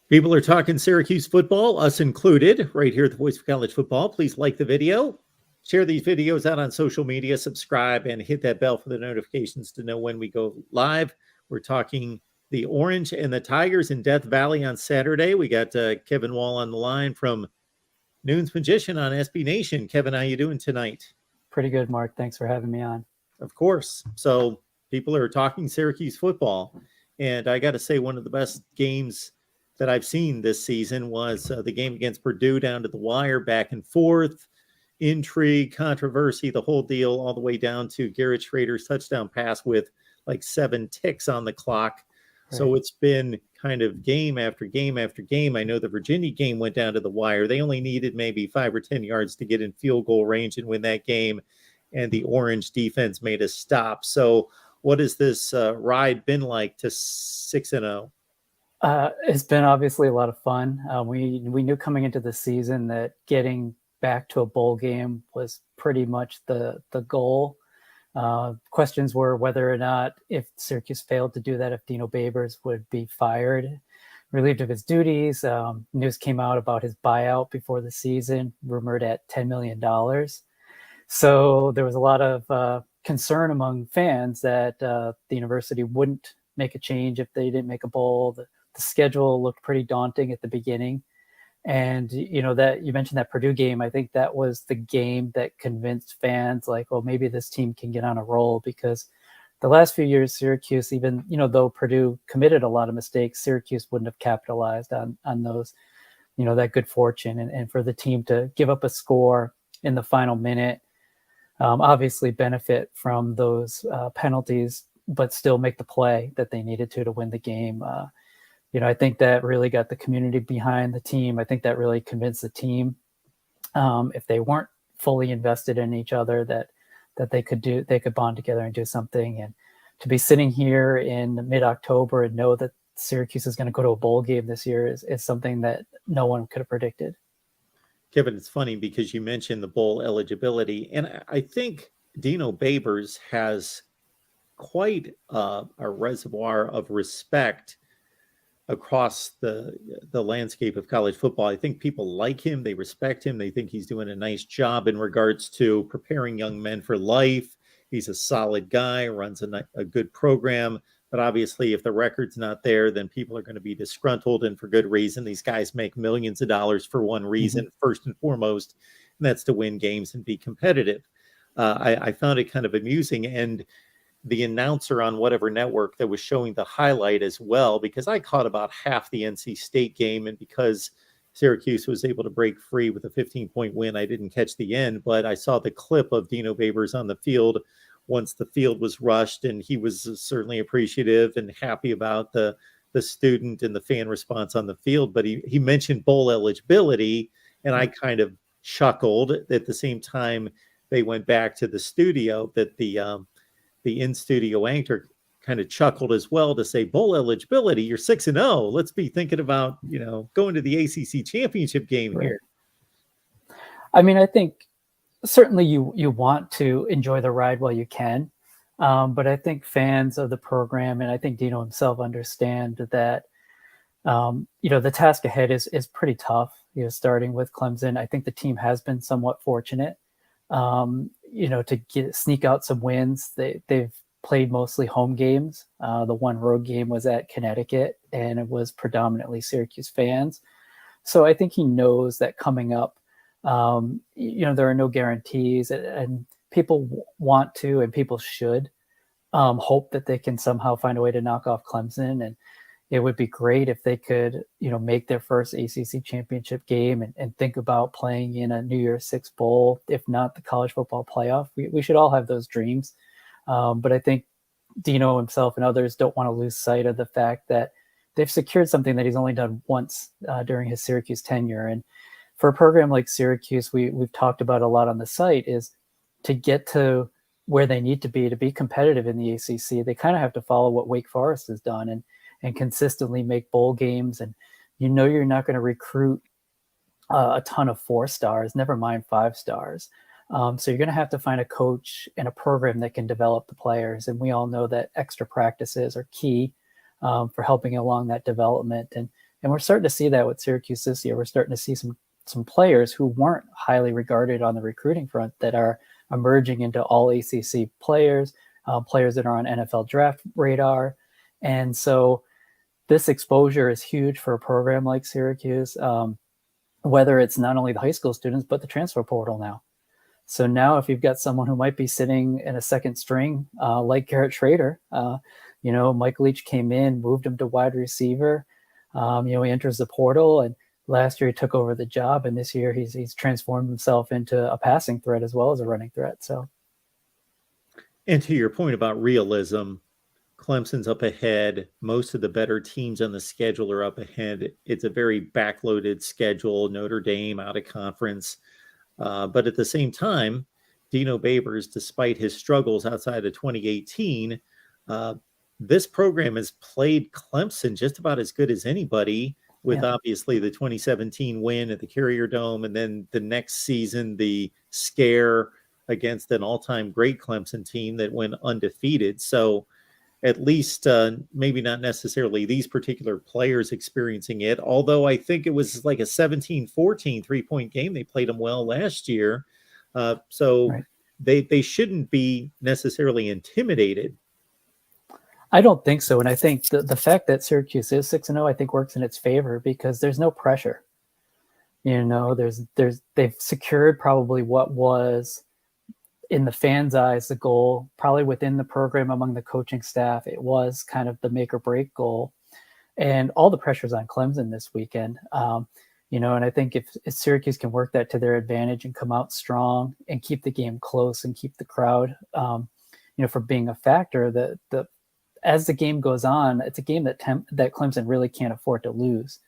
People are talking Syracuse football, us included, right here at the Voice of College Football. Please like the video, share these videos out on social media, subscribe, and hit that bell for the notifications to know when we go live. We're talking the Orange and the Tigers in Death Valley on Saturday. We got Kevin Wall on the line from Noon's Magician on SB Nation. Kevin, how you doing tonight? Pretty good, Mark. Thanks for having me on. Of course. So people are talking Syracuse football, and I got to say one of the best games that I've seen this season was the game against Purdue, down to the wire, back and forth, intrigue, controversy, the whole deal, all the way down to Garrett Schrader's touchdown pass with like 7 ticks on the clock. Right. So it's been kind of game after game after game. I know the Virginia game went down to the wire. They only needed maybe 5 or 10 yards to get in field goal range and win that game, and the Orange defense made a stop. So what has this ride been like to 6-0? It's been obviously a lot of fun. We knew coming into the season that getting back to a bowl game was pretty much the goal. Questions were whether or not, if Syracuse failed to do that, if Dino Babers would be fired, relieved of his duties. News came out about his buyout before the season, rumored at $10 million. So there was a lot of concern among fans that the university wouldn't make a change if they didn't make a bowl. The schedule looked pretty daunting at the beginning. And, you know, that you mentioned that Purdue game, I think that was the game that convinced fans like, well, maybe this team can get on a roll, because the last few years, Syracuse, even, you know, though Purdue committed a lot of mistakes, Syracuse wouldn't have capitalized on those, you know, that good fortune. And for the team to give up a score in the final minute, obviously benefit from those penalties, but still make the play that they needed to win the game. You know, I think that really got the community behind the team. I think that really convinced the team, if they weren't fully invested in each other, that they could bond together and do something. And to be sitting here in mid-October and know that Syracuse is going to go to a bowl game this year is something that no one could have predicted. Kevin, it's funny because you mentioned the bowl eligibility, and I think Dino Babers has quite a reservoir of respect across the landscape of college football. I think people like him. They respect him. They think he's doing a nice job in regards to preparing young men for life. He's a solid guy, runs a good program. But obviously, if the record's not there, then people are going to be disgruntled, and for good reason. These guys make millions of dollars for one reason, first and foremost, and that's to win games and be competitive. I found it kind of amusing. And the announcer on whatever network that was showing the highlight as well, because I caught about half the NC State game, and because Syracuse was able to break free with a 15-point win, I didn't catch the end, but I saw the clip of Dino Babers on the field once the field was rushed, and he was certainly appreciative and happy about the student and the fan response on the field. But he mentioned bowl eligibility, and I kind of chuckled. At the same time, they went back to the studio, that the in-studio anchor kind of chuckled as well to say, bowl eligibility, you're 6-0. Let's be thinking about, you know, going to the ACC championship game here. I mean, I think certainly you want to enjoy the ride while you can. But I think fans of the program, and I think Dino himself, understand that, you know, the task ahead is pretty tough. You know, starting with Clemson, I think the team has been somewhat fortunate, you know, to sneak out some wins. They've played mostly home games. The one road game was at Connecticut, and it was predominantly Syracuse fans. So I think he knows that coming up, you know, there are no guarantees, and people want to, and people should, hope that they can somehow find a way to knock off Clemson. And it would be great if they could, you know, make their first ACC championship game and think about playing in a New Year's Six bowl, if not the college football playoff. We should all have those dreams. But I think Dino himself and others don't want to lose sight of the fact that they've secured something that he's only done once during his Syracuse tenure. And for a program like Syracuse, we've talked about a lot on the site, is to get to where they need to be competitive in the ACC. They kind of have to follow what Wake Forest has done and consistently make bowl games. And you know, you're not going to recruit a ton of 4 stars, never mind 5 stars. So you're going to have to find a coach and a program that can develop the players. And we all know that extra practices are key for helping along that development. And And we're starting to see that with Syracuse this year. We're starting to see some players who weren't highly regarded on the recruiting front that are emerging into all ACC players, players that are on NFL draft radar. And so this exposure is huge for a program like Syracuse, whether it's not only the high school students, but the transfer portal now. So now if you've got someone who might be sitting in a second string, like Garrett Schrader, Mike Leach came in, moved him to wide receiver. He enters the portal, and last year he took over the job, and this year he's transformed himself into a passing threat as well as a running threat. So, and to your point about realism, Clemson's up ahead. Most of the better teams on the schedule are up ahead. It's a very backloaded schedule. Notre Dame out of conference. But at the same time, Dino Babers, despite his struggles outside of 2018, this program has played Clemson just about as good as anybody, with obviously the 2017 win at the Carrier Dome, and then the next season, the scare against an all-time great Clemson team that went undefeated. So at least maybe not necessarily these particular players experiencing it, although I think it was like a 17-14 three-point game. They played them well last year. So right. They shouldn't be necessarily intimidated. I don't think so. And I think the fact that Syracuse is 6-0, I think works in its favor because there's no pressure. They've secured probably what was, in the fans' eyes, the goal, probably within the program among the coaching staff. It was kind of the make or break goal. And all the pressure's on Clemson this weekend. And I think if Syracuse can work that to their advantage and come out strong and keep the game close and keep the crowd, from being a factor, as the game goes on, it's a game that Clemson really can't afford to lose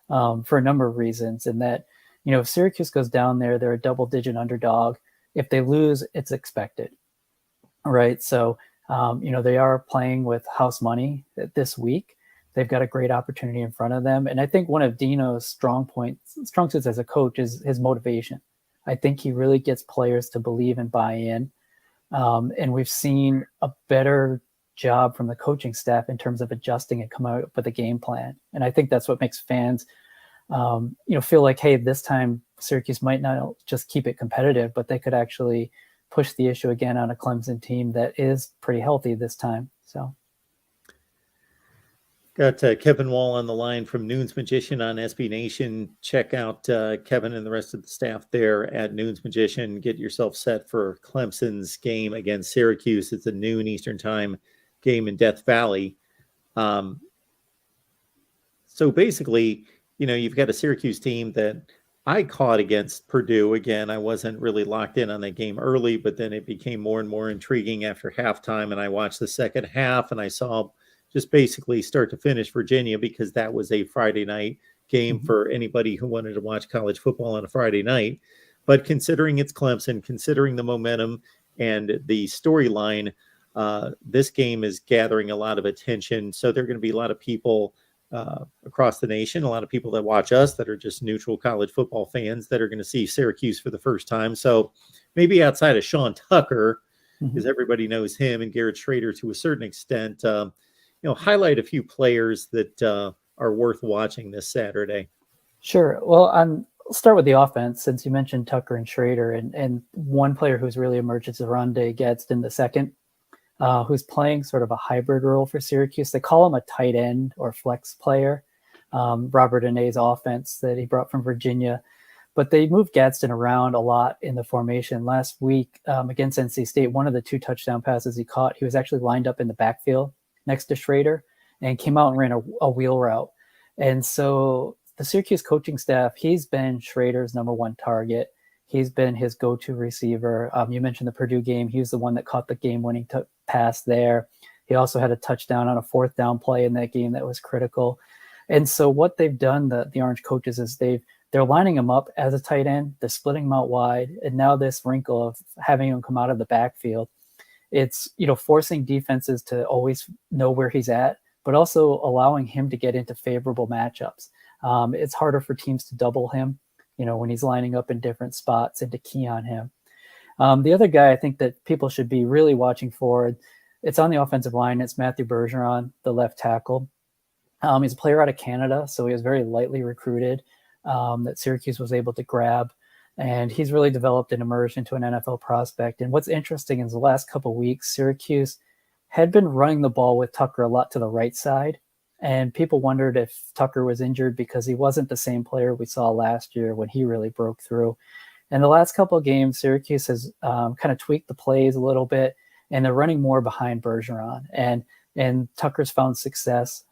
for a number of reasons. And that, if Syracuse goes down there, they're a double-digit underdog. If they lose, it's expected, right? So, they are playing with house money this week. They've got a great opportunity in front of them. And I think one of Dino's strong suits as a coach is his motivation. I think he really gets players to believe and buy in. And we've seen a better job from the coaching staff in terms of adjusting and coming up with a game plan. And I think that's what makes fans feel like, hey, this time Syracuse might not just keep it competitive, but they could actually push the issue again on a Clemson team that is pretty healthy this time. So, got Kevin Wall on the line from Noon's Magician on SB Nation. Check out Kevin and the rest of the staff there at Noon's Magician. Get yourself set for Clemson's game against Syracuse. It's a noon Eastern time game in Death Valley. So basically, you've got a Syracuse team that I caught against Purdue. Again, I wasn't really locked in on that game early, but then it became more and more intriguing after halftime. And I watched the second half and I saw just basically start to finish Virginia, because that was a Friday night game for anybody who wanted to watch college football on a Friday night. But considering it's Clemson, considering the momentum and the storyline, this game is gathering a lot of attention. So there are going to be a lot of people across the nation, a lot of people that watch us that are just neutral college football fans that are going to see Syracuse for the first time. So maybe outside of Sean Tucker, because everybody knows him, and Garrett Schrader to a certain extent, highlight a few players that are worth watching this Saturday. Sure. Well, I'll start with the offense, since you mentioned Tucker and Schrader, and one player who's really emerged is Rondé Gadsden the second, who's playing sort of a hybrid role for Syracuse. They call him a tight end or flex player. Robert Anae's offense that he brought from Virginia, but they moved Gadsden around a lot in the formation. Last week against NC State, one of the 2 touchdown passes he caught, he was actually lined up in the backfield next to Schrader and came out and ran a wheel route. And so the Syracuse coaching staff, he's been Schrader's number one target. He's been his go-to receiver. You mentioned the Purdue game. He was the one that caught the game-winning pass there. He also had a touchdown on a 4th down play in that game that was critical. And so what they've done, the Orange coaches, is they're lining him up as a tight end. They're splitting him out wide. And now this wrinkle of having him come out of the backfield, it's, forcing defenses to always know where he's at, but also allowing him to get into favorable matchups. It's harder for teams to double him, when he's lining up in different spots, and to key on him. The other guy I think that people should be really watching for, it's on the offensive line. It's Matthew Bergeron, the left tackle. He's a player out of Canada, so he was very lightly recruited that Syracuse was able to grab. And he's really developed and emerged into an NFL prospect. And what's interesting is the last couple of weeks, Syracuse had been running the ball with Tucker a lot to the right side. And people wondered if Tucker was injured because he wasn't the same player we saw last year when he really broke through. And the last couple of games, Syracuse has kind of tweaked the plays a little bit, and they're running more behind Bergeron. And Tucker's found success.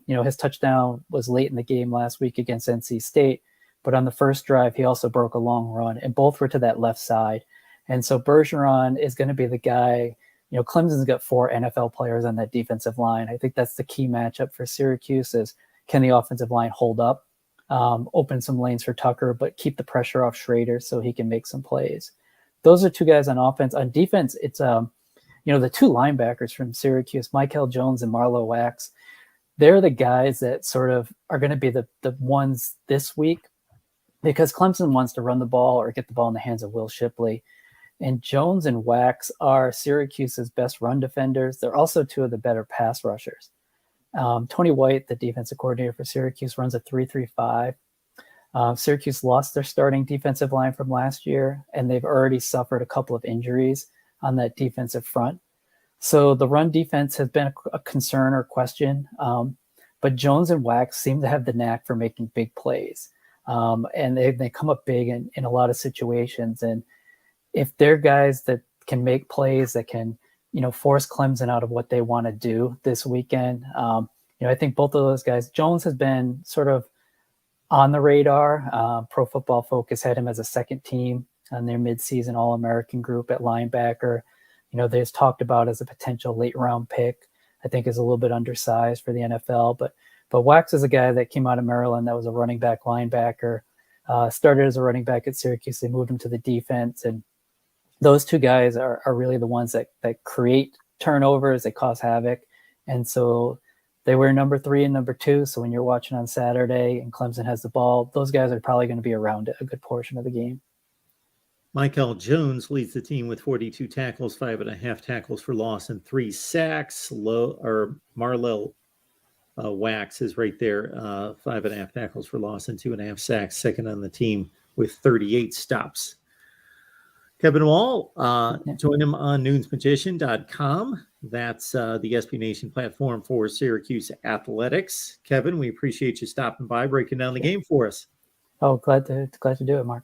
His touchdown was late in the game last week against NC State, but on the first drive, he also broke a long run, and both were to that left side. And so Bergeron is going to be the guy. Clemson's got 4 NFL players on that defensive line. I think that's the key matchup for Syracuse is, can the offensive line hold up, open some lanes for Tucker, but keep the pressure off Schrader so he can make some plays. Those are 2 guys on offense. On defense, it's the 2 linebackers from Syracuse, Michael Jones and Marlo Wax. They're the guys that sort of are going to be the ones this week, because Clemson wants to run the ball or get the ball in the hands of Will Shipley. And Jones and Wax are Syracuse's best run defenders. They're also 2 of the better pass rushers. Tony White, the defensive coordinator for Syracuse, runs a 3-3-5. Syracuse lost their starting defensive line from last year, and they've already suffered a couple of injuries on that defensive front. So the run defense has been a concern or question, but Jones and Wax seem to have the knack for making big plays. And they come up big in a lot of situations. And if they're guys that can make plays, that can, force Clemson out of what they want to do this weekend, I think both of those guys, Jones has been sort of on the radar. Pro Football Focus had him as a second team on their midseason All-American group at linebacker. They've talked about as a potential late round pick. I think is a little bit undersized for the NFL, but Wax is a guy that came out of Maryland that was a running back linebacker, started as a running back at Syracuse. They moved him to the defense, and those 2 guys are really the ones that create turnovers, they cause havoc. And so they were number 3 and number 2. So when you're watching on Saturday and Clemson has the ball, those guys are probably going to be around it a good portion of the game. Michael Jones leads the team with 42 tackles, 5.5 tackles for loss, and 3 sacks. Marlo Wax is right there, 5.5 tackles for loss and 2.5 sacks, second on the team with 38 stops. Kevin Wall, join him on noonsmagician.com. That's the SB Nation platform for Syracuse athletics. Kevin, we appreciate you stopping by, breaking down the game for us. Oh, glad to do it, Mark.